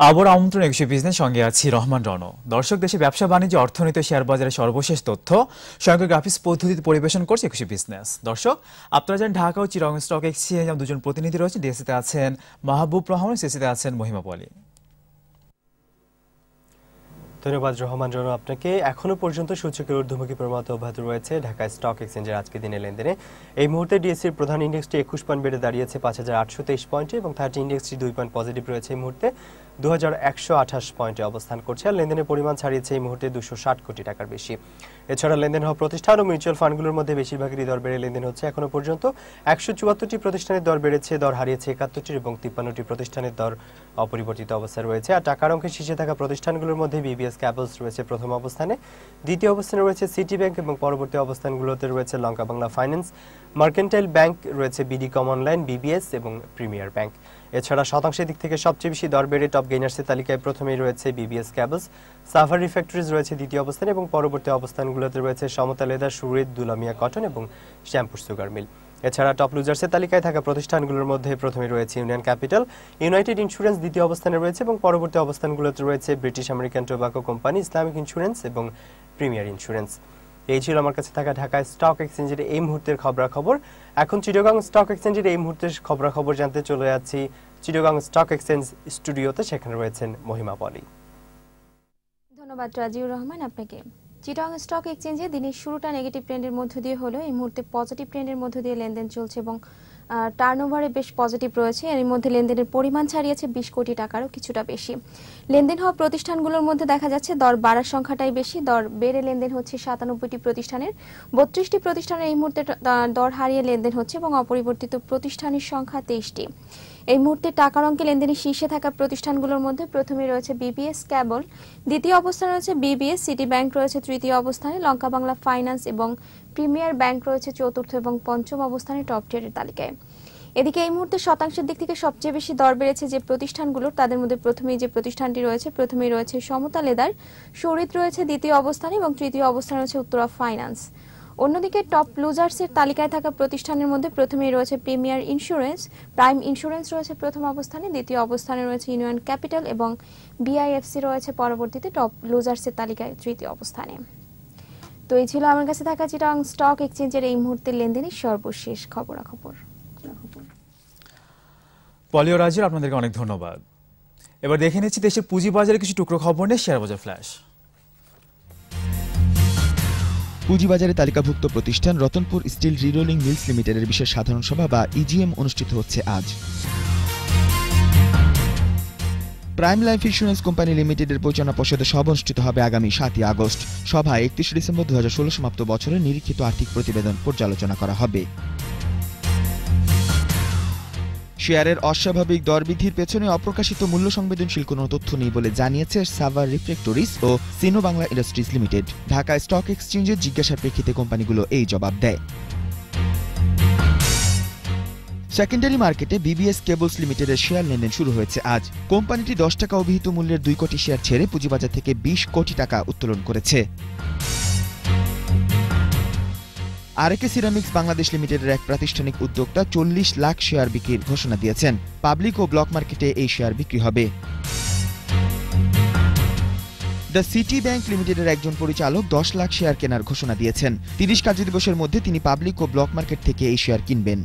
আবার আমন্ত্রণ একুশে বিজনেস সঙ্গে আছি রহমান রণ। দর্শক, দেশে ব্যবসা বাণিজ্য, অর্থনীতি, শেয়ার বাজারের সর্বশেষ তথ্য স্বয়ংক্রিয় গ্রাফিক্স পদ্ধতিতে পরিবেশন করছে একুশে বিজনেস। দর্শক, আপনারা জানেন ঢাকা ও চিটাগং স্টক এক্সচেঞ্জ দুজন প্রতিনিধি রয়েছেন। ডিএসসিতে আছেন মাহবুব রহমান, সিসিতে আছেন মহিমা পলি। ধন্যবাদ রহমান রণ আপনাকে। এখনো পর্যন্ত সূচকের ঊর্ধ্বমুখী প্রবণতা অব্যাহত রয়েছে ঢাকা স্টক এক্সচেঞ্জের আজকের দিনের লেনদেনে। এই মুহূর্তে ডিএসসির প্রধান ইন্ডেক্সটি 21 পয়েন্ট বেড়ে দাঁড়িয়েছে 5823 পয়েন্টে এবং 30 ইন্ডেক্সটি 2 পয়েন্ট পজিটিভ রয়েছে এই মুহূর্তে 2128 পয়েন্টে অবস্থান করছে। আর লেনদেনের পরিমাণ ছাড়িয়েছে এই মুহূর্তে 260 কোটি টাকার বেশি। এছাড়া লেনদেন হওয়া প্রতিষ্ঠান ও মিউচুয়াল ফান্ডগুলোর মধ্যে বেশিরভাগেরই দর বেড়ে লেনদেন হচ্ছে। এখনো পর্যন্ত 174টি প্রতিষ্ঠানের দর বেড়েছে, দর হারিয়েছে 71টির এবং 53টি প্রতিষ্ঠানের দর অপরিবর্তিত অবস্থায় রয়েছে। আর টাকার অঙ্কে শীর্ষে থাকা প্রতিষ্ঠানগুলোর মধ্যে বিবিএস ক্যাবলস রয়েছে প্রথম অবস্থানে, দ্বিতীয় অবস্থানে রয়েছে সিটি ব্যাংক এবং পরবর্তী অবস্থানগুলোতে রয়েছে লঙ্কা বাংলা ফাইন্যান্স, মার্কেন্টাইল ব্যাংক রয়েছে, বিডি কম অনলাইন, বিবিএস এবং প্রিমিয়ার ব্যাংক। এছাড়া শতাংশের দিক থেকে সবচেয়ে বেশি দর বেড়ে টপ গেইনার্সের তালিকায় প্রথমেই রয়েছে বিবিএস ক্যাবলস, সাফার রিফ্যাক্টরিজ রয়েছে দ্বিতীয় অবস্থানে এবং পরবর্তী অবস্থানগুলোতে রয়েছে সমতা লেদার, সুরিত, দুলামিয়া কটন এবং শ্যামপুর সুগার মিল। এছাড়া টপ লুজার্সের তালিকায় থাকা প্রতিষ্ঠানগুলোর মধ্যে প্রথমে রয়েছে ইউনিয়ন ক্যাপিটাল, ইউনাইটেড ইন্স্যুরেন্স দ্বিতীয় অবস্থানে রয়েছে এবং পরবর্তী অবস্থানগুলোতে রয়েছে British American tobacco company, Islamic insurance এবং প্রিমিয়ার ইন্স্যুরেন্স। এই ছিল আমার কাছে থাকা ঢাকা স্টক এক্সচেঞ্জের এই মুহূর্তের খবরাখবর। এখন চিটাগং স্টক এক্সচেঞ্জের এই মুহূর্তের খবরাখবর জানতে চলে যাচ্ছি চিটাগং স্টক এক্সচেঞ্জ স্টুডিওতে। সেখানে রয়েছেন মহিমা পলি। ধন্যবাদ রাজিউর রহমান আপনাকে। চিটাগং স্টক এক্সচেঞ্জে দিনের শুরুটা নেগেটিভ ট্রেন্ডের মধ্য দিয়ে হলো, এই মুহূর্তে পজিটিভ ট্রেন্ডের মধ্য দিয়ে লেনদেন চলছে এবং টার্নওভারে বেশ পজিটিভ রয়েছে। এর মধ্যে লেনদেনের পরিমাণ ছাড়িয়েছে 20 কোটি টাকারও কিছুটা বেশি। লেনদেন হওয়া প্রতিষ্ঠানগুলোর মধ্যে দেখা যাচ্ছে দর বাড়ার সংখ্যাটাই বেশি, দর বেড়ে লেনদেন হচ্ছে 97টি প্রতিষ্ঠানের, 32টি প্রতিষ্ঠানের এই মুহূর্তে দর হারিয়ে লেনদেন হচ্ছে এবং অপরিবর্তিত প্রতিষ্ঠানের সংখ্যা 23টি। এই মুহূর্তে টাকার অঙ্কে লেনদেনের শীর্ষে থাকা প্রতিষ্ঠানগুলোর মধ্যে প্রথমে রয়েছে বিবিএস ক্যাবল, দ্বিতীয় অবস্থানে রয়েছে বিবিএস, সিটি ব্যাংক রয়েছে তৃতীয় অবস্থানে, লঙ্কা বাংলা ফাইন্যান্স এবং প্রিমিয়ার ব্যাংক রয়েছে চতুর্থ এবং পঞ্চম অবস্থানে টপ টিয়ারের তালিকায়। এদিকে এই মুহূর্তে শতাংশের দিক থেকে সবচেয়ে বেশি দর বেড়েছে যে প্রতিষ্ঠানগুলো, তাদের মধ্যে প্রথমেই যে প্রতিষ্ঠানটি রয়েছে, প্রথমেই রয়েছে সমতা লেদার, সুরিত রয়েছে দ্বিতীয় অবস্থানে এবং তৃতীয় অবস্থানে রয়েছে উত্তরা ফাইন্যান্স। অন্যদিকে টপ লুজার্সের তালিকায় থাকা প্রতিষ্ঠানের মধ্যে প্রথমেই রয়েছে প্রিমিয়ার ইন্স্যুরেন্স, প্রাইম ইন্স্যুরেন্স রয়েছে প্রথম অবস্থানে, দ্বিতীয় অবস্থানে রয়েছে ইউনিয়ন ক্যাপিটাল এবং বিআইএফসি রয়েছে পরবর্তীতে টপ লুজার্সের তালিকায় তৃতীয় অবস্থানে। তো এই ছিল আমার কাছে থাকা চিটাগং স্টক এক্সচেঞ্জের এই মুহূর্তের লেনদেনের সর্বশেষ খবরাখবর। পলিও রাজির আপনাদেরকে অনেক ধন্যবাদ। এবার দেখে নিচ্ছি দেশের পুঁজিবাজারে কিছু টুকরো খবর নিয়ে শেয়ার বাজার ফ্ল্যাশ। পুঁজিবাজারে তালিকাভুক্ত প্রতিষ্ঠান রতনপুর স্টিল রিরোলিং মিলস লিমিটেডের বিশেষ সাধারণ সভা বা ইজিএম অনুষ্ঠিত হচ্ছে আজ। প্রাইম লাইফ ইন্স্যুরেন্স কোম্পানি লিমিটেডের পরিচালনা পর্ষদের সভা অনুষ্ঠিত হবে আগামী 7 আগস্ট। সভায় 31 ডিসেম্বর 2016 সমাপ্ত বছরের নিরীক্ষিত আর্থিক প্রতিবেদন পর্যালোচনা করা হবে। শেয়ারের অস্বাভাবিক দরবৃদ্ধির পেছনে অপ্রকাশিত মূল্য সংবেদনশীল কোনো তথ্য নেই বলে জানিয়েছে সাভার রিফ্র্যাক্টরিজ ও Sino Bangla industries limited. Dhaka stock এক্সচেঞ্জের জিজ্ঞাসার প্রেক্ষিতে কোম্পানিগুলো এই জবাব দেয়। সেকেন্ডারি মার্কেটে বিবিএস কেবলস লিমিটেডের শেয়ার লেনদেন শুরু হয়েছে আজ। কোম্পানিটি 10 টাকা অভিহিত মূল্যের 2 কোটি শেয়ার ছেড়ে পুঁজিবাজার থেকে 20 কোটি টাকা উত্তোলন করেছে। আরএকে সিরামিক্স বাংলাদেশ লিমিটেডের এক প্রাতিষ্ঠানিক উদ্যোক্তা 40 লাখ শেয়ার বিক্রির ঘোষণা দিয়েছেন। পাবলিক ও ব্লক মার্কেটে এই শেয়ার বিক্রি হবে। দ্য সিটি ব্যাংক লিমিটেডের একজন পরিচালক 10 লাখ শেয়ার কেনার ঘোষণা দিয়েছেন। 30 কার্যদিবসের মধ্যে তিনি পাবলিক ও ব্লক মার্কেট থেকে এই শেয়ার কিনবেন।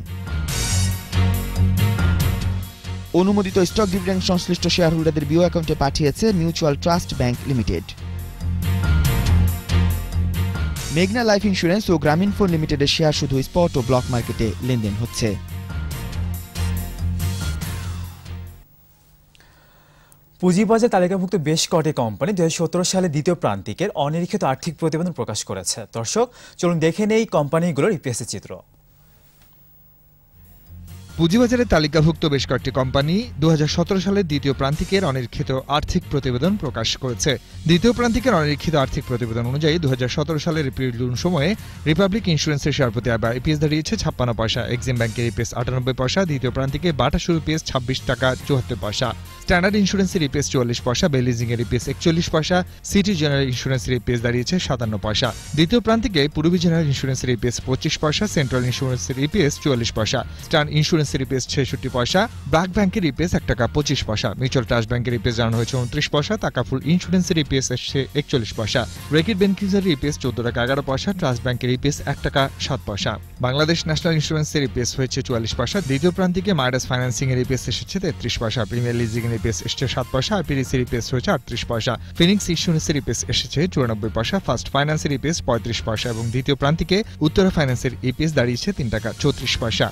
অনুমোদিত স্টক ডিভিডেন্ড সংশ্লিষ্ট শেয়ার হোল্ডারদের বিও অ্যাকাউন্টে পাঠিয়েছে মিউচুয়াল ট্রাস্ট ব্যাংক লিমিটেড। মেঘনা লাইফ ইন্স্যুরেন্স ও গ্রামীণ ফোন লিমিটেডের শেয়ার শুধু স্পট ও ব্লক মার্কেটে লেনদেন হচ্ছে। পুঁজিবাজার তালিকাভুক্ত বেশ কটি কোম্পানি 2017 সালে দ্বিতীয় প্রান্তিকের অনিরীক্ষিত আর্থিক প্রতিবেদন প্রকাশ করেছে। দর্শক, চলুন দেখে নেই কোম্পানিগুলোর ইপিএস চিত্র। পুঁজিবাজারে তালিকাভুক্ত বেশ কয়েকটি কোম্পানি 2017 সালের দ্বিতীয় প্রান্তিকের অনিরীক্ষিত আর্থিক প্রতিবেদন প্রকাশ করেছে। দ্বিতীয় প্রান্তিকের অনিরীক্ষিত আর্থিক প্রতিবেদন অনুযায়ী 2017 সালের এপ্রিল জুন সময়ে রিপাবলিক ইন্স্যুরেন্সের শেয়ার প্রতি ইপিএস দাঁড়িয়েছে 56 পয়সা, এক্সিম ব্যাংকের ইপিএস 98 পয়সা, দ্বিতীয় প্রান্তিকে বাটা শুরু ইপিএস 26 টাকা 74 পয়সা, স্ট্যান্ডার্ড ইন্স্যুরেন্সের ইপিএস 44 পয়সা, বেলিজিং এর ইপিএস 41 পয়সা, সিটি জেনারেল ইন্স্যুরেন্সের ইপিএস দাঁড়িয়েছে 57 পয়সা। দ্বিতীয় প্রান্তিকে পূর্বী জেনারেল ইন্স্যুরেন্সের ইপিএস 25 পয়সা, সেন্ট্রাল ইন্স্যুরেন্সের ইপিএস 44 পয়সা, স্টার্ন ইন্স্যুরেন্স ইন্স্যুরেন্সের ইপিএস 66 পয়সা, ব্র্যাক ব্যাংকের ইপিএস 1 টাকা 25 পয়সা, মিউচুয়াল ট্রাস্ট ব্যাংকের ইপিএস জানানো হয়েছে 29 পয়সা, টাকাফুল ইন্স্যুরেন্সের ইপিএস এসেছে 41 পয়সা, রেকিট বেনিফিসিয়ারি ইপিএস 14 টাকা 11 পয়সা, ট্রাস্ট ব্যাংকের ইপিএস 1 টাকা 7 পয়সা। বাংলাদেশ ন্যাশনাল ইন্স্যুরেন্সের ইপিএস হয়েছে 44 পয়সা, দ্বিতীয় প্রান্তিকে মাইডাস ফাইন্যান্সিং এর ইপিএস এসেছে 33 পয়সা, প্রিমিয়ার লিজিং এর ইপিএস এসেছে 7 পয়সা, আইপিডিসি এর ইপিএস হয়েছে 38 পয়সা, ফিনিক্স ইন্স্যুরেন্সের ইপিএস এসেছে 94 পয়সা, ফার্স্ট ফাইন্যান্সের ইপিএস 35 পয়সা এবং দ্বিতীয় প্রান্তিকে উত্তরা ফাইন্যান্সের ইপিএস দাঁড়িয়েছে 3 টাকা 34 পয়সা।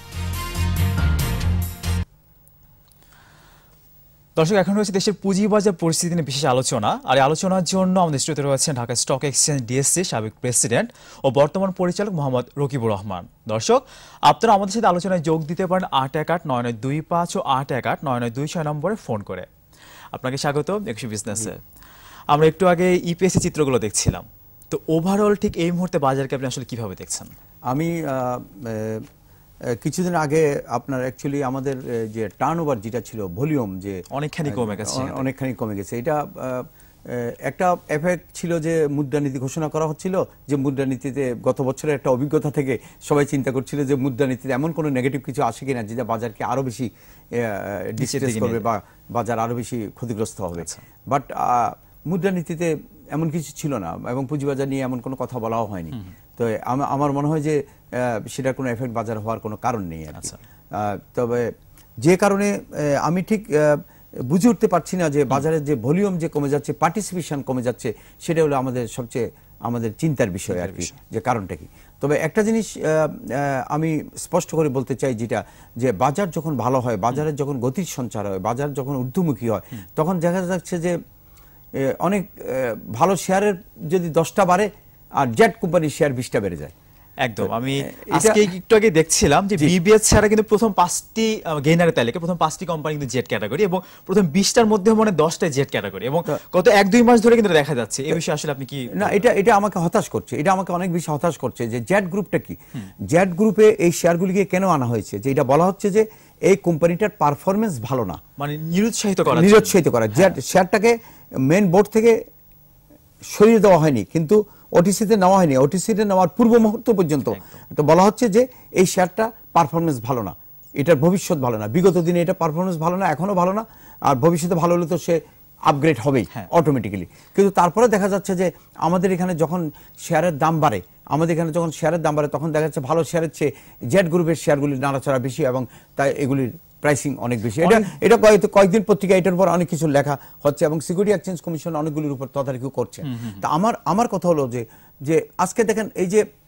দর্শক, এখন রয়েছে দেশের পুঁজিবাজার পরিস্থিতি নিয়ে বিশেষ আলোচনা। আর এই আলোচনার জন্য আমাদের স্টুডিওতে রয়েছেন ঢাকা স্টক এক্সচেঞ্জ ডিএসসি সাবেক প্রেসিডেন্ট ও বর্তমান পরিচালক মোহাম্মদ রকিবুর রহমান। দর্শক, আপনারা আমাদের সাথে আলোচনায় যোগ দিতে পারেন 818-9925 ও 818-9926 নম্বরে ফোন করে। আপনাকে স্বাগত একুশে বিজনেসে। আমরা একটু আগে ইপিএসসি চিত্রগুলো দেখছিলাম, তো ওভারঅল ঠিক এই মুহূর্তে বাজারকে আপনি আসলে কিভাবে দেখছেন? আমি কিছুদিন আগে আপনার অ্যাকচুয়ালি আমাদের যে টার্নওভার যেটা ছিল, ভলিউম যে অনেকখানি কমে গেছে, এটা একটা এফেক্ট ছিল যে মুদ্রানীতি ঘোষণা করা হচ্ছিল, যে মুদ্রানীতিতে গত বছরের একটা অভিজ্ঞতা থেকে সবাই চিন্তা করছিল যে মুদ্রানীতিতে এমন কোনো নেগেটিভ কিছু আসে কিনা যেটা বাজারকে আরো বেশি ডিস্ট্রেস করবে বা বাজার আরো বেশি ক্ষতিগ্রস্ত হবে। বাট মুদ্রানীতিতে এমন কিছু ছিল না এবং পুঁজিবাজার নিয়ে এমন কোনো কথা বলাও হয়নি। তো আমার মনে হয় যে সেটার কোনো এফেক্ট বাজার হওয়ার কোনো কারণ নেই আর কি। তবে যে কারণে আমি ঠিক বুঝে উঠতে পারছি না যে বাজারের যে ভলিউম যে কমে যাচ্ছে, পার্টিসিপেশন কমে যাচ্ছে, সেটা হলো আমাদের চিন্তার বিষয় আর কি, যে কারণটা কি। তবে একটা জিনিস আমি স্পষ্ট করে বলতে চাই, যেটা যে বাজার যখন ভালো হয়, বাজারের যখন গতির সঞ্চার হয়, বাজার যখন ঊর্ধ্বমুখী হয়, তখন দেখা যাচ্ছে যে অনেক ভালো শেয়ারের যদি 10টা বাড়ে আর জেট কোম্পানির শেয়ার 20টা বেড়ে যায়। একদম। আমি আজকে একটু আগে দেখছিলাম যে বিবিএস ছাড়া কিন্তু প্রথম 5টি গেইনারের তালিকায় প্রথম 5টি কোম্পানি কিন্তু জেট ক্যাটাগরি এবং প্রথম 20টার মধ্যে মানে 10টা জেট ক্যাটাগরি এবং গত 1-2 মাস ধরে কিন্তু দেখা যাচ্ছে। এই বিষয়ে আসলে আপনি কি? না, এটা আমাকে হতাশ করছে, এটা আমাকে অনেক বেশি হতাশ করছে যে জেট গ্রুপটা কি, জেট গ্রুপে এই শেয়ারগুলিকে কেন আনা হয়েছে, যে এটা বলা হচ্ছে যে এই কোম্পানিটার পারফরমেন্স ভালো না, মানে নিরুৎসাহিত করা। জেট শেয়ারটাকে মেন বোর্ড থেকে সরিয়ে দেওয়া হয়নি, কিন্তু ওটিসিতে নেওয়া হয়নি, ওটিসিতে নেওয়ার পূর্ব মুহূর্ত পর্যন্ত তো বলা হচ্ছে যে এই শেয়ারটা পারফরমেন্স ভালো না, এটার ভবিষ্যৎ ভালো না, বিগত দিনে এটা পারফরমেন্স ভালো না, এখনো ভালো না, আর ভবিষ্যতে ভালো হলে তো সে আপগ্রেড হবেই অটোমেটিক্যালি। কিন্তু তারপরে দেখা যাচ্ছে যে আমাদের এখানে যখন শেয়ারের দাম বাড়ে, তখন দেখা যাচ্ছে ভালো শেয়ারের চেয়ে জেট গ্রুপের শেয়ারগুলির নাড়াচাড়া বেশি এবং তাই এগুলির প্রাইসিং অনেক বেশি। এটা কয়েকদিন পত্রিকা এটার উপর অনেক কিছু লেখা হচ্ছে এবং সিকিউরিটি এক্সচেঞ্জ কমিশন অনেকগুলির উপর তদারকি করছে। তা আমার কথা হলো যে আজকে দেখেন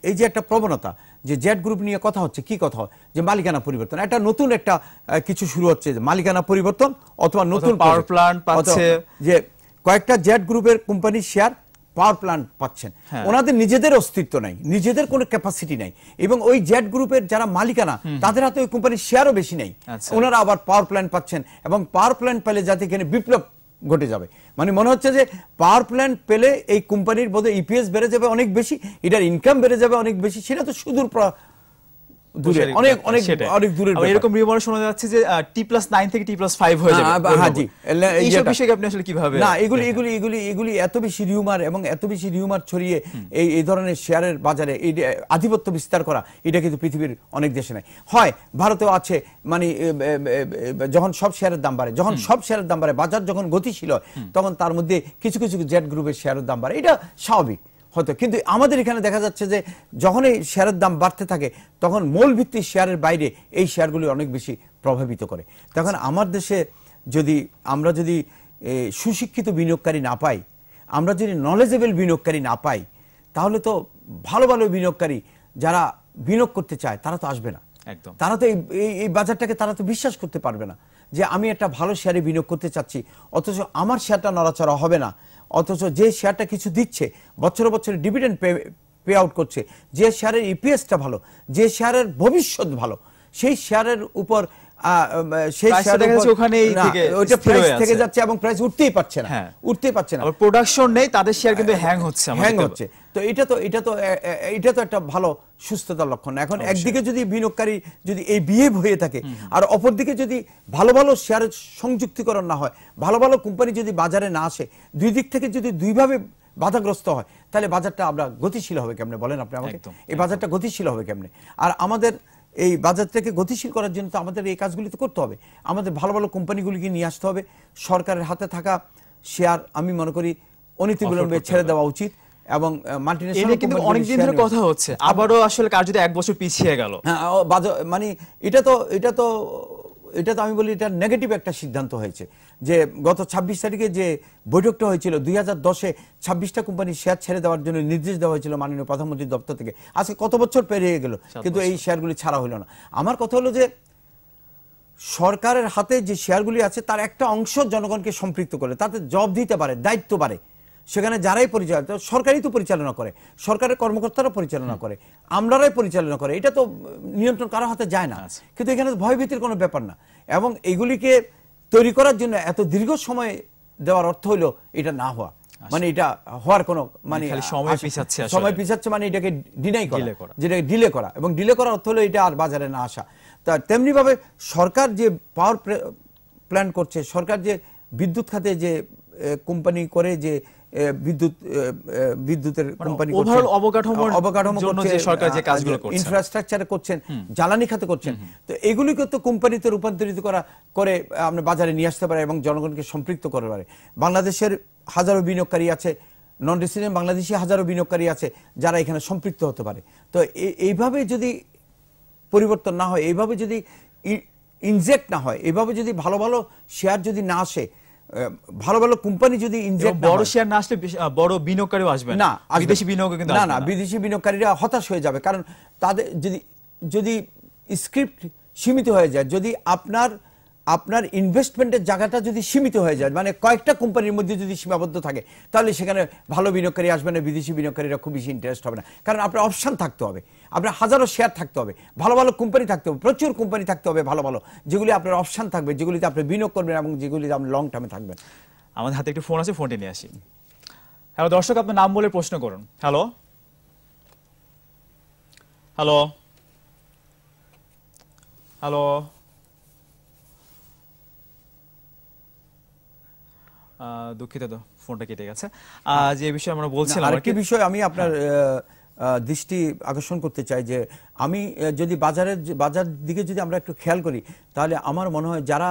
এই যে একটা প্রবণতা যে জেট গ্রুপ নিয়ে কথা হচ্ছে, কি কথা হয় যে মালিকানা পরিবর্তন, একটা নতুন একটা কিছু শুরু হচ্ছে, যে মালিকানা পরিবর্তন অথবা নতুন পাওয়ার প্ল্যান্ট পাচ্ছে, যে কয়েকটা জেট গ্রুপের কোম্পানির শেয়ার পাওয়ার প্ল্যান্ট পাচ্ছেন, ওনাদের নিজেদের অস্তিত্ব নাই, নিজেদের কোনো ক্যাপাসিটি নাই এবং ওই জেট গ্রুপের যারা মালিকানা তাদের হাতে ওই কোম্পানির শেয়ারও বেশি নাই, ওনারা আবার পাওয়ার প্ল্যান্ট পাচ্ছেন এবং পাওয়ার প্ল্যান্ট পেলে যাতে এখানে বিপ্লব ঘটে যাবে। মানে মনে হচ্ছে যে পাওয়ার প্ল্যান্ট পেলে এই কোম্পানির বোধহয় ইপিএস বেড়ে যাবে অনেক বেশি, এটার ইনকাম বেড়ে যাবে অনেক বেশি, সেটা তো সুদূর অনেক দূরের। এরকম রিউমার শোনা যাচ্ছে যে T+9 থেকে T+5 হয়ে যাবে। হ্যাঁ জি, এইসব বিষয়ে আপনি আসলে কিভাবে? না, এগুলি এত বেশি রিউমার এবং এত বেশি রিউমার ছড়িয়ে এই ধরনের শেয়ারের বাজারে এই আধিপত্য বিস্তার করা, এটা কিন্তু পৃথিবীর অনেক দেশে নাই। হয় ভারতেও আছে, মানে যখন সব শেয়ারের দাম বাড়ে, বাজার যখন গতিশীল হয়, তখন তার মধ্যে কিছু কিছু জেট গ্রুপের শেয়ারের দাম বাড়ে, এটা স্বাভাবিক হতো। কিন্তু আমাদের এখানে দেখা যাচ্ছে যে যখন এই শেয়ারের দাম বাড়তে থাকে, তখন মূল ভিত্তিক শেয়ারের বাইরে এই শেয়ারগুলি অনেক বেশি প্রভাবিত করে। তখন আমার দেশে আমরা যদি সুশিক্ষিত বিনিয়োগকারী না পাই, আমরা যদি নলেজেবল বিনিয়োগকারী না পাই, তাহলে তো ভালো বিনিয়োগকারী যারা বিনিয়োগ করতে চায় তারা তো আসবে না। তারা তো এই বাজারটাকে তারা তো বিশ্বাস করতে পারবে না যে আমি একটা ভালো শেয়ারে বিনিয়োগ করতে চাচ্ছি, অথচ আমার শেয়ারটা নড়াচড়া হবে না, অথচ যে শেয়ারটা কিছু দিচ্ছে, বছরে বছরে ডিভিডেন্ড পে আউট করছে, যে শেয়ারের ইপিএসটা ভালো, যে শেয়ারের ভবিষ্যৎ ভালো, সেই শেয়ারের উপর থেকে যাচ্ছে এবং প্রাইস উঠতেই পারছে না, প্রোডাকশন নেই, তাদের শেয়ার কিন্তু হ্যাং হচ্ছে। তো এটা তো একটা ভালো সুস্থতার লক্ষণ। এখন একদিকে যদি বিনিয়োগকারী যদি এই বিহেভ হয়ে থাকে, আর অপরদিকে যদি ভালো শেয়ারের সংযুক্তিকরণ না হয়, ভালো কোম্পানি যদি বাজারে না আসে, দুই দিক থেকে যদি দুইভাবে বাধাগ্রস্ত হয়, তাহলে বাজারটা আমরা গতিশীল হবে কেমনে বলেন আপনি আমাকে? এই বাজারটা গতিশীল হবে কেমনে? আর আমাদের এই বাজারটাকে গতিশীল করার জন্য তো আমাদের এই কাজগুলি তো করতে হবে। আমাদের ভালো ভালো কোম্পানিগুলিকে নিয়ে আসতে হবে। সরকারের হাতে থাকা শেয়ার আমি মনে করি অনতিবিলম্বে ছেড়ে দেওয়া উচিত এবং মাল্টিন্যাশনাল কিন্তু অনেক দিন ধরে কথা হচ্ছে, আবারও আসলে কার যদি 1 বছর পিছিয়ে গেল, মানে এটা তো আমি বলি এটা নেগেটিভ একটা সিদ্ধান্ত হয়েছে যে গত 26 তারিখে যে বৈঠকটা হয়েছিল 2010-এ 26টা কোম্পানি শেয়ার ছেড়ে দেওয়ার জন্য নির্দেশ দেওয়া হয়েছিল মাননীয় প্রধানমন্ত্রীর দপ্তর থেকে। আজকে কত বছর পেরিয়ে গেল কিন্তু এই শেয়ারগুলি ছাড়া হলো না। আমার কথা হলো যে সরকারের হাতে যে শেয়ারগুলি আছে তার একটা অংশ জনগণকে সম্পৃক্ত করে তাতে জবাব দিতে পারে, দায়িত্ব পারে। সেখানে যারাই পরিচালনা, সরকারই তো পরিচালনা করে, সরকারের কর্মকর্তারা পরিচালনা করে, আমরারাই পরিচালনা করে, এটা তো নিয়ন্ত্রণ কারো হাতে যায় না। কিন্তু এখানে ভয়ভীতির কোনো ব্যাপার না এবং এগুলিকে তৈরি করার জন্য এত দীর্ঘ সময় দেওয়ার অর্থ হলো এটা না হওয়া, মানে এটা হওয়ার কোনো মানে সময় পিছাচ্ছে মানে এটাকে ডিনাই করা, যেটাকে ডিলে করা, এবং ডিলে করার অর্থ হলো এটা আর বাজারে না আসা। তা তেমনি ভাবে সরকার যে পাওয়ার প্ল্যান করছে, সরকার যে বিদ্যুৎ খাতে যে কোম্পানি করে, যে বিদ্যুতের কোম্পানি অবকাঠামো ইনফ্রাস্ট্রাকচারে করছেন, জ্বালানি খাতে করছেন, তো এগুলিকে তো কোম্পানিতে রূপান্তরিত করে আমরা বাজারে নিয়ে আসতে পারে এবং জনগণকে সম্পৃক্ত করতে পারে। বাংলাদেশের হাজারো বিনিয়োগকারী আছে, নন রেসিডেন্ট বাংলাদেশি হাজারো বিনিয়োগকারী আছে যারা এখানে সম্পৃক্ত হতে পারে। তো এইভাবে যদি পরিবর্তন না হয়, এইভাবে যদি ইনজেক্ট না হয়, এইভাবে যদি ভালো ভালো শেয়ার যদি না আসে, ভালো ভালো কোম্পানি যদি ইনজেক্ট, বড় শেয়ার না আসলে বড় বিনিয়োগকারীও আসবে না, বিদেশি বিনিয়োগ কিন্তু না, বিদেশি বিনিয়োগকারীরা হতাশ হয়ে যাবে। কারণ তাদের যদি স্ক্রিপ্ট সীমিত হয়ে যায়, যদি আপনার ইনভেস্টমেন্টের জায়গাটা যদি সীমিত হয়ে যায়, মানে কয়েকটা কোম্পানির মধ্যে যদি সীমাবদ্ধ থাকে, তাহলে সেখানে ভালো বিনিয়োগকারী আসবে না, বিদেশি বিনিয়োগকারীরা খুব বেশি ইন্টারেস্ট হবে না। কারণ আপনার অপশন থাকতে হবে, আপনার হাজারো শেয়ার থাকতে হবে, ভালো ভালো কোম্পানি থাকতে হবে, প্রচুর কোম্পানি থাকতে হবে ভালো ভালো, যেগুলি আপনার অপশন থাকবে, যেগুলিতে আপনি বিনিয়োগ করবেন এবং যেগুলিতে আপনি লং টার্মে থাকবেন। আমাদের হাতে একটু ফোন আছে, ফোনটি নিয়ে আসি। হ্যালো দর্শক, আপনার নাম বলে প্রশ্ন করুন। হ্যালো হ্যালো হ্যালো দুঃখিত, তো ফোনটা কেটে গেছে। যে বিষয়ে আমরা বলছিলাম, আরেকটি বিষয় আমি আপনার দৃষ্টি আকর্ষণ করতে চাই যে আমি যদি বাজার দিকে যদি আমরা একটু খেয়াল করি, তাহলে আমার মনে হয় যারা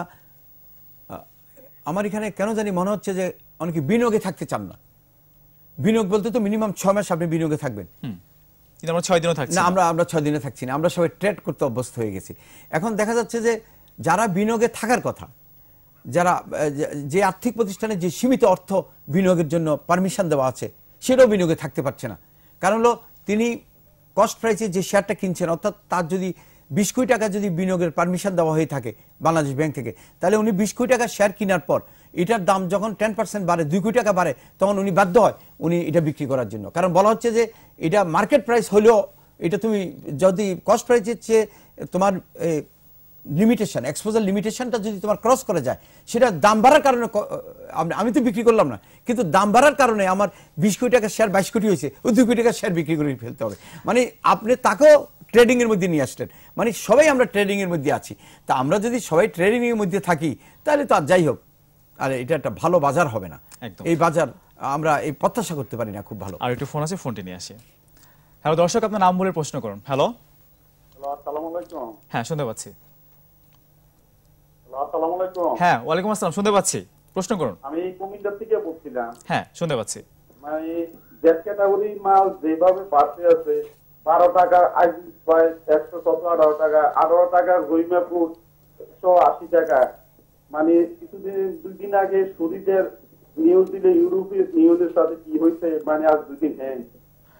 আমার এখানে কেন জানি মনে হচ্ছে যে অনেকে বিনিয়োগে থাকতে চান না। বিনিয়োগ বলতে তো মিনিমাম 6 মাস আপনি বিনিয়োগে থাকবেন, কিন্তু আমরা 6 দিনও থাকছি না। আমরা 6 দিনে থাকছি না, আমরা সবাই ট্রেড করতে অভ্যস্ত হয়ে গেছি। এখন দেখা যাচ্ছে যে যারা বিনিয়োগে থাকার কথা, যারা যে আর্থিক প্রতিষ্ঠানে যে সীমিত অর্থ বিনিয়োগের জন্য পারমিশন দেওয়া আছে, সেটাও বিনিয়োগে থাকতে পারছে না। কারণ হলো তিনি কস্ট প্রাইসে যে শেয়ারটা কিনছেন, অর্থাৎ তার যদি 20 কোটি টাকা যদি বিনিয়োগের পারমিশন দেওয়া হয়ে থাকে বাংলাদেশ ব্যাংক থেকে, তাহলে উনি 20 কোটি টাকা শেয়ার কেনার পর এটার দাম যখন 10% বাড়ে, 2 কোটি টাকা বাড়ে, তখন উনি বাধ্য হয় উনি এটা বিক্রি করার জন্য। কারণ বলা হচ্ছে যে এটা মার্কেট প্রাইস হলেও এটা তুমি যদি কস্ট প্রাইসের চেয়ে তোমার লিমিটেশন, এক্সপোজার লিমিটেশনটা যদি তোমার ক্রস করে যায়, সেটা দাম বাড়ার কারণে আমি তো বিক্রি করলাম না, কিন্তু দাম বাড়ার কারণে আমার 20 কোটি টাকার শেয়ার 22 কোটি হয়েছে, ওই 2 কোটি টাকার শেয়ার বিক্রি করে ফেলতে হবে। মানে আপনি তাকেও ট্রেডিং এর মধ্যে নিয়ে আসলেন, মানে সবাই আমরা ট্রেডিং এর মধ্যে আছি। তা আমরা যদি সবাই ট্রেডিং এর মধ্যে থাকি, তাহলে তো আর যাই হোক, আর এটা একটা ভালো বাজার হবে না। এই বাজার আমরা এই প্রত্যাশা করতে পারি না খুব ভালো। আর একটু ফোন আছে, ফোনটি নিয়ে আসি। হ্যালো দর্শক, আপনার নাম বলে প্রশ্ন করুন। হ্যালো আসসালামু আলাইকুম। হ্যাঁ শুনতে পাচ্ছি। আসসালামু আলাইকুম। হ্যাঁ ওয়ালাইকুম আসসালাম, শুনতে পাচ্ছি, প্রশ্ন করুন। আমি কুমিল্লা থেকে বলছিলাম। হ্যাঁ শুনতে পাচ্ছি। মানে জেড ক্যাটাগরি মাল যেভাবে বাড়তে আছে, 12 টাকা আজ প্রায় 117 টাকা, 18 টাকা গইমাপুর 180 টাকা, মানে কিছুদিন 2 দিন আগে শরীরের নিউজ দিলে ইউরোপীয় নিউজের সাথে কি হয়েছে, মানে আজ 2 দিন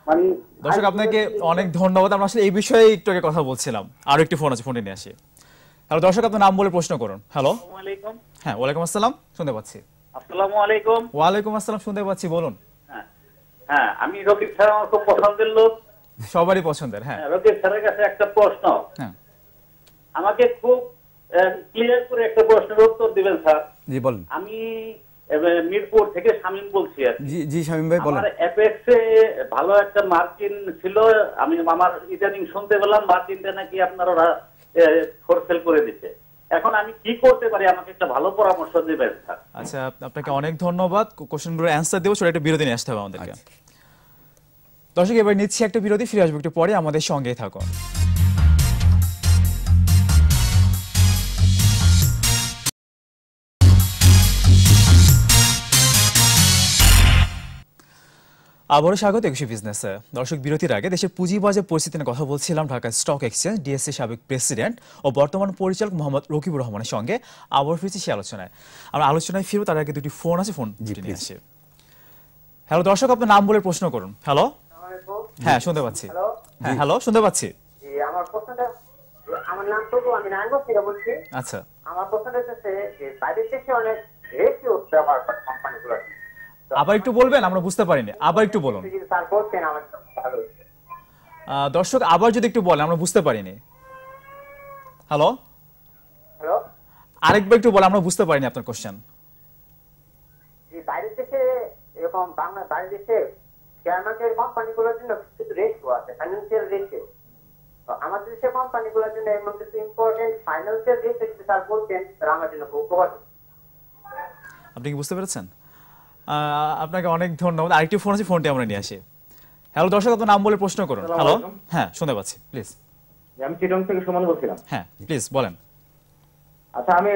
মানে। দর্শক আপনাকে অনেক ধন্যবাদ, আমরা আসলে এই বিষয়ে একটু আগে কথা বলছিলাম। আরো একটি ফোন আছে, ফোনটি নিয়ে আসি। হ্যালো দর্শক, আপনার নাম বলে প্রশ্ন করুন। হ্যালো ওয়ালাইকুম। হ্যাঁ ওয়ালাইকুম আসসালাম, শুনতে পাচ্ছি। আসসালামু আলাইকুম। ওয়ালাইকুম আসসালাম, শুনতে পাচ্ছি, বলুন। হ্যাঁ আমি রকিব স্যার আমার খুব পছন্দের লোক, সবারই পছন্দের। হ্যাঁ রকিব স্যারের কাছে একটা প্রশ্ন, হ্যাঁ আমাকে খুব ক্লিয়ার করে একটা প্রশ্নের উত্তর দিবেন স্যার। জি বলুন। আমি মিরপুর থেকে শামীম বলছি। জি শামীম ভাই বলেন। আমার অ্যাপেক্সে ভালো একটা মার্জিন ছিল, আমি আমার ইদানিং শুনতে পেলাম মার্জিনটা নাকি আপনারা ওরা ফোর সেল করে দিচ্ছে। এখন আমি কি করতে পারি, আমাকে একটা ভালো পরামর্শ দিবেন স্যার। আচ্ছা আপনাকে অনেক ধন্যবাদ, কোশ্চেনগুলোর অ্যান্সার দেবো, সেটা একটা বিরতি নিয়ে আসতে হবে আমাদেরকে। দর্শক এবার নিচ্ছি একটা বিরতি, ফিরে আসবো একটু পরে, আমাদের সঙ্গেই থাকুন। আবারও স্বাগত একুশে বিজনেসে। দর্শক, বিরতির আগে দেশের পুঁজিবাজার পরিস্থিতি নিয়ে কথা বলছিলাম ঢাকা স্টক এক্সচেঞ্জ ডিএসসি সাবেক প্রেসিডেন্ট ও বর্তমান পরিচালক মোহাম্মদ রকিবুর রহমানের সঙ্গে। আবার ফিরছি সেই আলোচনায়। আমরা আলোচনায় ফিরবো, তার আগে দুটি ফোন আছে, ফোন নিয়ে আসি। হ্যালো দর্শক, আপনার নাম বলে প্রশ্ন করুন। হ্যালো, হ্যাঁ শুনতে পাচ্ছি। হ্যাঁ হ্যালো, শুনতে পাচ্ছি। আমার প্রশ্নটা, আমার নাম তো আমি নারায়ণগঞ্জ থেকে বলছি। আচ্ছা, আমার প্রশ্নটা হচ্ছে যে বাইরের দেশে অনেক রেশিও ব্যবহার করে কোম্পানিগুলো। আবার একটু বলবেন, আমরা বুঝতে পারিনি, আবার একটু বলুন। স্যার বলছেন আমার ভালো হচ্ছে। দর্শক আবার যদি একটু বলেন, আমরা বুঝতে পারিনি। হ্যালো হ্যালো, আরেকবার একটু বলেন, আমরা বুঝতে পারিনি আপনার কোশ্চেন। যে বাইরের দেশে এরকম বাংলা বাইরের দেশে শেয়ার মার্কেটের কোম্পানিগুলোর জন্য কিছু রেশিও আছে, ফাইন্যান্সিয়াল রেশিও। তো আমাদের দেশের কোম্পানিগুলোর জন্য এর মধ্যে ইম্পর্টেন্ট ফাইন্যান্সিয়াল রেশিও যদি স্যার বলতেন তাহলে আমার জন্য খুব উপকার হতো। আপনি কি বুঝতে পেরেছেন? আপনাকে অনেক ধন্যবাদ। আরেকটি ফোন আছে, ফোনটি আমরা নিয়ে আসি। হ্যালো দর্শক, আপনার নাম বলে প্রশ্ন করুন। হ্যালো, হ্যাঁ শুনতে পাচ্ছি, প্লিজ। আমি চিটং থেকে সুমন বলছিলাম। হ্যাঁ প্লিজ বলেন। আচ্ছা, আমি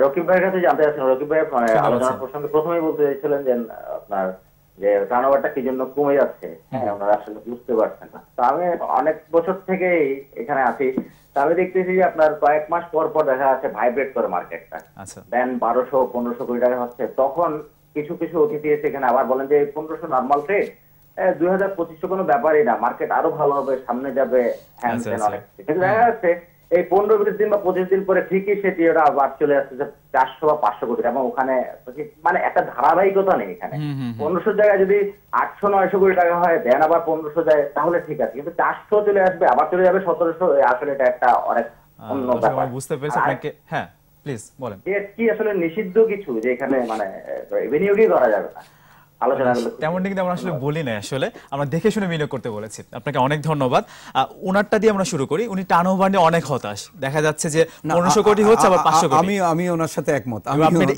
রকিব ভাইয়ের কাছে জানতে চাচ্ছিলাম, রকিব ভাই আলোচনার প্রসঙ্গে প্রথমেই বলতে চাইছিলেন যে আপনার যে টার্নওভারটা কি জন্য কমে যাচ্ছে, হ্যাঁ ওনারা আসলে বুঝতে পারছেন না। তো আমি অনেক বছর থেকে এখানে আছি, তা আমি দেখতেছি যে আপনার কয়েক মাস পর পর দেখা যাচ্ছে ভাইব্রেট করে মার্কেটটা। আচ্ছা, দেন 1200-1500 কোটি টাকা হচ্ছে, তখন কিছু কিছু অতিথি এসে এখানে আবার বলেন যে 1500 নর্মাল ট্রেড, 2025 কোনো ব্যাপারই না, মার্কেট আরো ভালো হবে, সামনে যাবে, হ্যাঁ অনেক। কিন্তু দেখা যাচ্ছে এই 15-20 দিন বা 25 দিন পরে ঠিকই সেটি ওটা আবার চলে আসছে 400 বা 500 কোটি, এবং ওখানে মানে একটা ধারাবাহিকতা নেই এখানে। 1500 জায়গায় যদি 800-900 কোটি টাকা হয়, দেন আবার 1500 যায়, তাহলে ঠিক আছে, কিন্তু 400 চলে আসবে, আবার চলে যাবে 1700, আসলে এটা একটা অনেক অন্য ব্যাপার। বুঝতে পেরেছি আপনাকে। হ্যাঁ প্লিজ বলেন। কি আসলে নিষিদ্ধ কিছু যে এখানে মানে বিনিয়োগই করা যাবে না? তেমনটা কিন্তু আমরা আসলে বলি না, আসলে আমরা দেখে শুনে বিনিয়োগ করতে বলেছি। আপনাকে অনেক ধন্যবাদ। ওনারটা দিয়ে আমরা শুরু করি। উনি টার্নওভার নিয়ে অনেক হতাশ, দেখা যাচ্ছে যে 1500 কোটি হচ্ছে, আবার 500 কোটি। আমি ওনার সাথে একমত।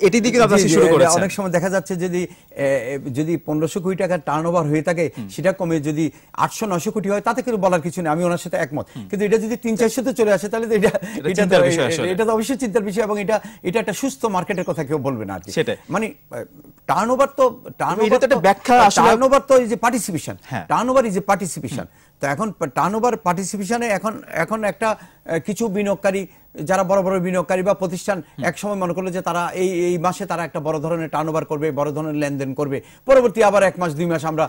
এটি দিকে আপনি শুরু করেছেন। অনেক সময় দেখা যাচ্ছে যদি 1500 কোটি টাকার টার্নওভার হয়ে থাকে, সেটা কমে যদি 800-900 কোটি হয়, তাতে কিন্তু বলার কিছু নেই, আমি ওনার সাথে একমত। কিন্তু এটা যদি 300-400 তে চলে আসে, তাহলে এটা তো অবশ্যই চিন্তার বিষয়, এবং এটা একটা সুস্থ মার্কেটের কথা কেউ বলবে না আর কি। মানে টার্নওভার তো টার্নওভার তো is a participation, turnover is a participation. তো এখন টার্নওভার পার্টিসিপেশনে এখন একটা কিছু বিনিয়োগকারী, যারা বড় বড় বিনিয়োগকারী বা প্রতিষ্ঠান একসময় মনে করলো যে তারা এই মাসে তারা একটা বড় ধরনের টার্নওভার করবে, বড় ধরনের লেনদেন করবে, পরবর্তী আবার 1 মাস 2 মাস আমরা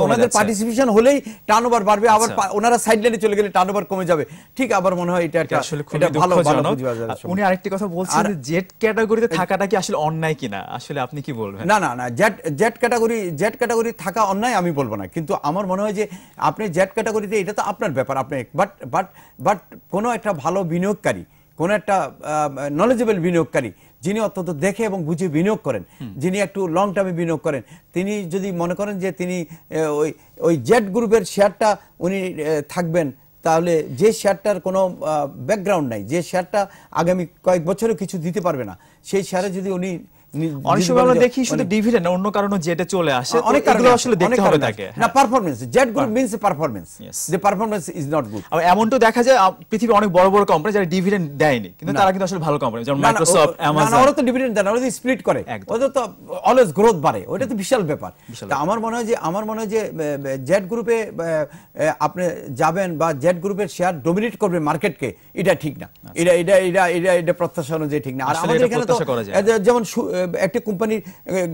ওনাদের পার্টিসিপেশন হলেই টার্নওভার বাড়বে, আবার ওনারা সাইডলাইনে চলে গেলে টার্নওভার কমে যাবে। ঠিক, আবার মনে হয় এটা ভালো। উনি আরেকটি কথা বলছেন, জেড ক্যাটাগরিতে থাকাটা কি আসলে অন্যায় কিনা, আসলে আপনি কি বলবেন? না, জেড ক্যাটাগরি থাকা অন্যায় আমি বলবো না, কিন্তু আমার মনে হয় যে আপনি জেড ক্যাটাগরিতে, এটা তো আপনার ব্যাপার, আপনি বাট কোনো একটা ভালো বিনিয়োগকারী, কোনো একটা নলেজেবল বিনিয়োগকারী, যিনি অত্যন্ত দেখে এবং বুঝে বিনিয়োগ করেন, যিনি একটু লং টার্মে বিনিয়োগ করেন, তিনি যদি মনে করেন যে তিনি ওই জেড গ্রুপের শেয়ারটা উনি থাকবেন, তাহলে যে শেয়ারটার কোনো ব্যাকগ্রাউন্ড নাই, যে শেয়ারটা আগামী কয়েক বছরে কিছু দিতে পারবে না, সেই শেয়ারে যদি উনি অনেক সময় আমরা দেখি শুধু ডিভিডেন্ড না, অন্য কারণে যেটা চলে আসে, এগুলো আসলে দেখতে হবে তাকে। না, performance, Z group means performance, the performance is not good. আর এমনটা দেখা যায় পৃথিবীর অনেক বড় বড় কোম্পানি যারা ডিভিডেন্ড দেয়নি, কিন্তু তারা কিন্তু আসলে ভালো কোম্পানি, যেমন মাইক্রোসফট, অ্যামাজন। না, ওরা তো ডিভিডেন্ড দেয় না, ওরা তো স্প্লিট করে, ওদের তো অলওয়েজ গ্রোথ বাড়ে, ওটা তো বিশাল ব্যাপার। তা আমার মনে হয় যে জেড গ্রুপে আপনি যাবেন বা জেড গ্রুপের শেয়ার ডমিনেট করবে মার্কেটকে, এটা ঠিক না, এটা প্রত্যাশা অনুযায়ী ঠিক না। আর আমাদের এখানে তো যেমন একটা কোম্পানি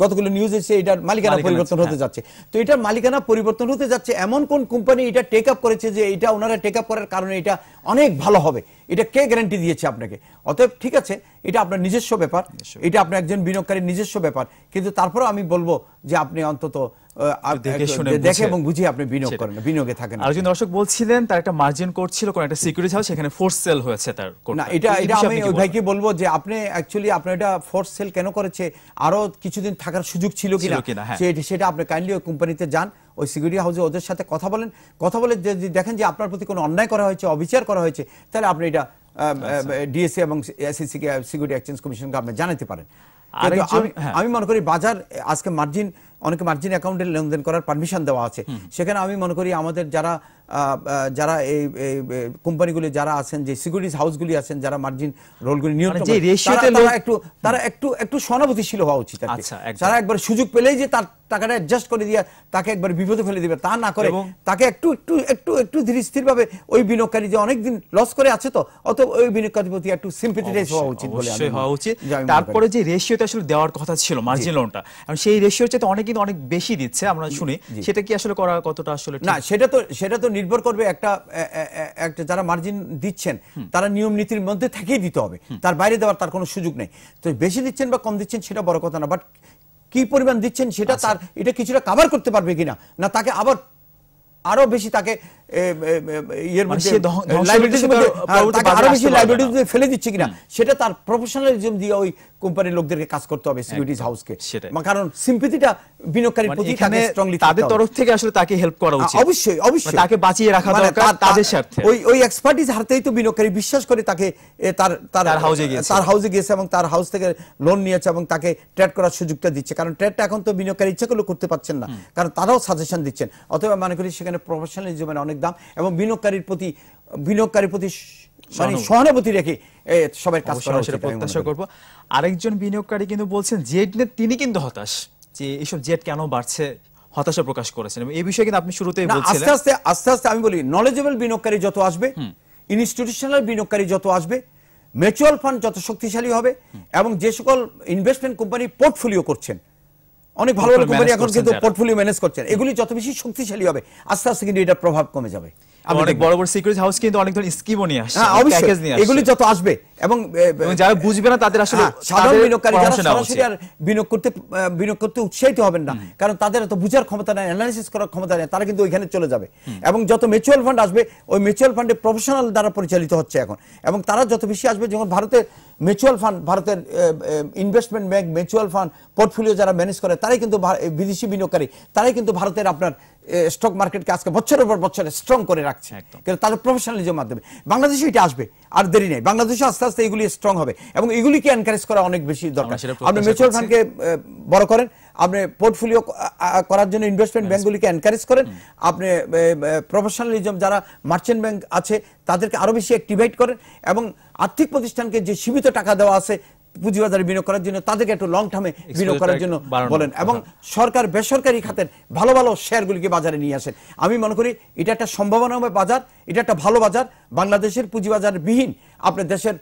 গতগুলো নিউজ এসেছে, এটার মালিকানা পরিবর্তন হতে যাচ্ছে। তো এটার মালিকানা পরিবর্তন হতে যাচ্ছে, এমন কোন কোম্পানি এটা টেক আপ করেছে যে এটা ওনারা টেক আপ করার কারণে এটা অনেক ভালো হবে, এটা কে গ্যারান্টি দিয়েছে আপনাকে? অতএব ঠিক আছে, এটা আপনার নিজস্ব ব্যাপার, এটা আপনার একজন বিনিয়োগকারীর নিজস্ব ব্যাপার, কিন্তু তারপরেও আমি বলবো যে আপনি অন্তত দেখে এবং বুঝে আপনি বিনিয়োগ করেন, বিনিয়োগে থাকেন। আরেকজন দর্শক বলছিলেন তার একটা মার্জিন করছিল কোন একটা সিকিউরিটি হাউস, সেখানে ফোর্স সেল হয়েছে তার। না, এটা আমি ওই ভাইকে বলবো যে আপনি অ্যাকচুয়ালি আপনার এটা ফোর্স সেল কেন করেছে, আরো কিছুদিন থাকার সুযোগ ছিল কিনা, সেটা আপনি কাইন্ডলি ওই কোম্পানিতে যান, ওই সিকিউরিটি হাউসে ওদের সাথে কথা বলে যদি দেখেন যে আপনার প্রতি কোনো অন্যায় করা হয়েছে, অবিচার করা হয়েছে, তাহলে আপনি এটা ডিএসসি এবং SEC সিকিউরিটি এক্সচেঞ্জ কমিশনকে আপনি জানাতে পারেন। আমি মনে করি বাজার আজকে মার্জিন অনেকে মার্জিন অ্যাকাউন্টে লেনদেন করার পারমিশন দেওয়া আছে। সেখানে আমি মনে করি আমাদের যারা এই কোম্পানিগুলি যারা আছেন, যে সিকিউরিটিজ হাউসগুলি আছেন, যারা মার্জিন রোলগুলি নিয়ন্ত্রণ করে, তারা একটু সহানুভূতিশীল হওয়া উচিত। তারা একবার সুযোগ পেলেই যে তার টাকাটা অ্যাডজাস্ট করে দিয়ে তাকে একবার বিপদে ফেলে দিবে তা না করে তাকে একটু ধীরে স্থির ভাবে ওই বিনিয়োগকারী যে অনেকদিন লস করে আছে, তো অত ওই বিনিয়োগকারীর প্রতি একটু সিম্পেথেটাইজ হওয়া উচিত বলে হওয়া উচিত। তারপরে যে রেশিওটা আসলে দেওয়ার কথা ছিল মার্জিন লোনটা, সেই রেশিওর চেয়ে অনেক কিন্তু অনেক বেশি দিচ্ছে আমরা শুনি, সেটা কি আসলে করা কতটা আসলে না, সেটা তো নির্ভর করবে একটা যারা মার্জিন দিচ্ছেন তারা নিয়ম নীতির মধ্যে থেকেই দিতে হবে, তার বাইরে দেওয়ার তার কোনো সুযোগ নেই। তো বেশি দিচ্ছেন বা কম দিচ্ছেন সেটা বড় কথা না, বাট কি পরিমাণ দিচ্ছেন সেটা তার এটা কিছুটা কভার করতে পারবে কিনা, না তাকে আরো বেশি তাকে ফেলে দিচ্ছে কিনা, সেটা তার প্রফেশনালিজম দিয়ে ওই কোম্পানির লোকদেরকে কাজ করতে হবে, সিকিউরিটিজ হাউসকে। কারণ সিম্পেথিটা বিনিয়োগকারীর প্রতি তাদের তরফ থেকে আসলে তাকে হেল্প করা উচিত, অবশ্যই তাকে বাঁচিয়ে রাখা দরকার তাদের স্বার্থে। ওই এক্সপার্টিজ হারতেই তো বিনিয়োগকারী বিশ্বাস করে তাকে তার হাউসে গিয়েছে এবং তার হাউস থেকে লোন নিয়েছে এবং তাকে ট্রেড করার সুযোগটা দিচ্ছে। কারণ ট্রেডটা এখন তো বিনিয়োগকারী ইচ্ছা করলে করতে পারছেন না, কারণ তারাও সাজেশন দিচ্ছেন। অথবা মনে করি সেখানে প্রফেশনালিজমের অনেক দাম এবং বিনিয়োগকারীর প্রতি মানে সহানুভূতি রেখে সবাই কাজ করা উচিত প্রত্যাশা করব। আরেকজন বিনিয়োগকারী কিন্তু বলছেন জেড নিয়ে তিনি কিন্তু হতাশ, যে এইসব জেড কেন বাড়ছে, হতাশা প্রকাশ করেছেন। এই বিষয়ে কিন্তু আপনি শুরুতেই বলছিলেন আস্তে আস্তে আমি বলি নলেজেবল বিনিয়োগকারী যত আসবে, ইনস্টিটিউশনাল বিনিয়োগকারী যত আসবে, মিউচুয়াল ফান্ড যত শক্তিশালী হবে এবং যে সকল ইনভেস্টমেন্ট কোম্পানি পোর্টফোলিও করছেন, অনেক ভালো ভালো কোম্পানি এখন কিন্তু পোর্টফোলিও ম্যানেজ করছেন, এগুলি যত বেশি শক্তিশালী হবে আস্তে আস্তে কিন্তু এটার প্রভাব কমে যাবে। অনেক বড় বড় সিকিউরিটি হাউস কিন্তু অনেক ধরনের স্কিমও নিয়ে আসছে, প্যাকেজ নিয়ে আসছে, এগুলি যত আসবে এবং যারা বুঝবে না তাদের আসলে সাধারণ বিনিয়োগকারী যারা সরাসরি আর বিনিয়োগ করতে উৎসাহিত হবেন না, কারণ তাদের এত বুঝার ক্ষমতা নেই, অ্যানালিসিস করার ক্ষমতা নেই, তারা কিন্তু ওইখানে চলে যাবে। এবং যত মিউচুয়াল ফান্ড আসবে, ওই মিউচুয়াল ফান্ডে প্রফেশনাল দ্বারা পরিচালিত হচ্ছে এখন, এবং তারা যত বেশি আসবে, যেমন ভারতের মিউচুয়াল ফান্ড, ভারতের investment bank mutual fund portfolio যারা ম্যানেজ করে, তারাই কিন্তু বিদেশি বিনিয়োগকারী, তারাই কিন্তু ভারতের আপনার স্টক মার্কেটকে আজকে বছরের পর বছর স্ট্রং করে রাখছে, কিন্তু তাদের প্রফেশনালিজমের মাধ্যমে। বাংলাদেশে এটা আসবে, আর দেরি নেই, বাংলাদেশে আস্তে আস্তে এগুলি স্ট্রং হবে এবং এগুলিকে এনকারেজ করা অনেক বেশি দরকার। আপনি মিউচুয়াল ফান্ডকে বড় করেন, আপনি পোর্টফোলিও করার জন্য ইনভেস্টমেন্ট ব্যাংকগুলিকে এনকারেজ করেন, আপনি প্রফেশনালিজম যারা মার্চেন্ট ব্যাংক আছে তাদেরকে আরো বেশি অ্যাক্টিভেট করেন এবং আর্থিক প্রতিষ্ঠানকে যে সীমিত টাকা দেওয়া আছে পুঁজিবাজারে বিনিয়োগ করার জন্য তাদেরকে একটু লং টার্মে বিনিয়োগ করার জন্য বলেন এবং সরকার বেসরকারি খাতের ভালো ভালো শেয়ারগুলিকে বাজারে নিয়ে আসেন। আমি মনে করি এটা একটা সম্ভাবনাময় বাজার, এটা একটা ভালো বাজার। বাংলাদেশের পুঁজিবাজার বিহীন আপনার দেশের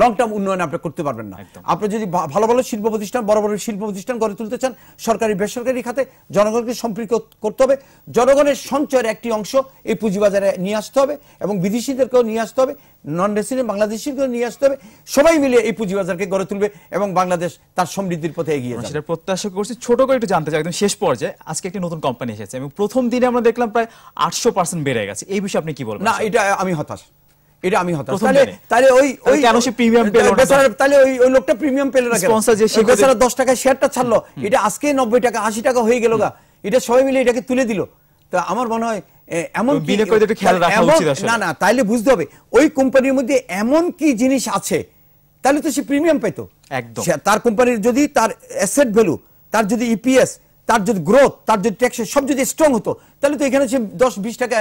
লং টার্ম উন্নয়ন আপনি করতে পারবেন না। আপনি যদি ভালো ভালো শিল্প প্রতিষ্ঠান, বড় বড় শিল্প প্রতিষ্ঠান গড়ে তুলতে চান, সরকারি বেসরকারি খাতে জনগণকে সম্পৃক্ত করতে হবে, জনগণের সঞ্চয়ের একটি অংশ এই পুঁজিবাজারে নিয়ে আসতে হবে এবং বিদেশিদেরকেও নিয়ে আসতে হবে, নন রেসিডেন্ট বাংলাদেশিদেরকেও নিয়ে আসতে হবে, সবাই মিলে এই পুঁজিবাজারকে গড়ে তুলবে এবং বাংলাদেশ তার সমৃদ্ধির পথে এগিয়ে যাবে। সেটা প্রত্যাশা করছি। ছোট করে একটু জানতে চাই একদম শেষ পর্যায়ে, আজকে একটি নতুন কোম্পানি এসেছে এবং প্রথম দিনে আমরা দেখলাম প্রায় 800% বেড়ে গেছে, এই বিষয়ে আপনি কি বলবেন? না, এটা আমি হতাশ। তাহলে ওই কেন সে প্রিমিয়াম পেল না? তাহলে ওই লোকটা প্রিমিয়াম পেল না কেন? স্পন্সর যে সে 10 টাকায় শেয়ারটা ছাড়লো, এটা আজকে 90 টাকা 80 টাকা হয়ে গেল গা, এটা সবাই মিলে এটাকে তুলে দিল। তো আমার মনে হয় এমন না, তাইলে বুঝতে হবে ওই কোম্পানির মধ্যে এমন কি জিনিস আছে, তাহলে তো সে প্রিমিয়াম পেতো একদম। তার কোম্পানির যদি তার অ্যাসেট ভ্যালু, তার যদি ইপিএস, তার যদি গ্রোথ, তার যদি ট্যাক্স সব যদি স্ট্রং হতো, তাহলে তো এখানে সে 10-20 টাকা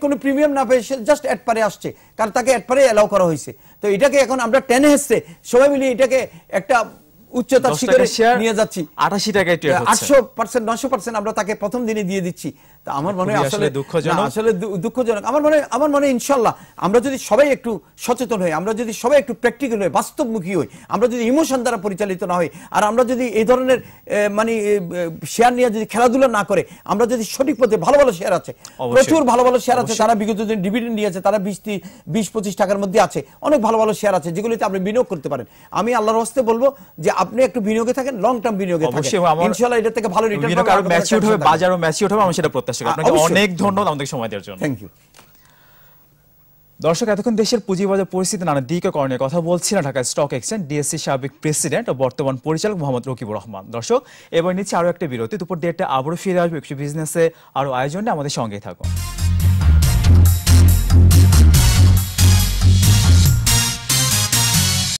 কোনো প্রিমিয়াম না পেয়ে জাস্ট অ্যাড পারে আসছে, কারণ তাকে অ্যাড পারে অ্যালাউ করা হয়েছে। তো এটাকে এখন আমরা টেনে হেসছে সবাই মিলে এটাকে একটা উচ্চতার শিখরে নিয়ে যাচ্ছি, 80 টাকায় 800% 900% আমরা তাকে প্রথম দিনে দিয়ে দিচ্ছি। তা আমার মনে হয় আসলে দুঃখজনক। আমার মনে ইনশাআল্লাহ আমরা যদি সবাই একটু সচেতন হই, আমরা যদি সবাই একটু প্র্যাকটিক্যাল হই, বাস্তবমুখী হই, আমরা যদি ইমোশন দ্বারা পরিচালিত না হই, আর আমরা যদি এই ধরনের মানে শেয়ার নিয়ে যদি খেলাধুলা না করে, আমরা যদি সঠিক পথে, ভালো ভালো শেয়ার আছে, প্রচুর ভালো ভালো শেয়ার আছে, তারা বিগত দিন ডিভিডেন্ড নিয়েছে, তারা 20-25 টাকার মধ্যে আছে, অনেক ভালো ভালো শেয়ার আছে যেগুলিতে আপনি বিনিয়োগ করতে পারেন। আমি আল্লাহর হস্তে বলবো যে আপনি একটু বিনিয়োগে থাকেন, লং টার্ম বিনিয়োগে থাকেন, ইনশাআল্লাহ এটা থেকে ভালো রিটার্ন পাবেন, আরো ম্যাচিউর হবে, বাজারও ম্যাচিউর হবে, আমি সেটা প্রত্যাশা করি। আপনাকে অনেক ধন্যবাদ আমাদের সময় দেওয়ার জন্য। Thank you. দর্শক, এতক্ষণ দেশের পুঁজিবাজার পরিস্থিতি নানা দিকে করণীয় কথা বলছিলেন ঢাকা স্টক এক্সচেঞ্জ ডিএসসি সাবেক প্রেসিডেন্ট ও বর্তমান পরিচালক মোহাম্মদ রকিবুর রহমান। দর্শক, এবার নিচ্ছে আরো একটা বিরতি, দুপুর 1:30 আবারও ফিরে আসবে একটু বিজনেসে আরো আয়োজনে, আমাদের সঙ্গেই থাকুন।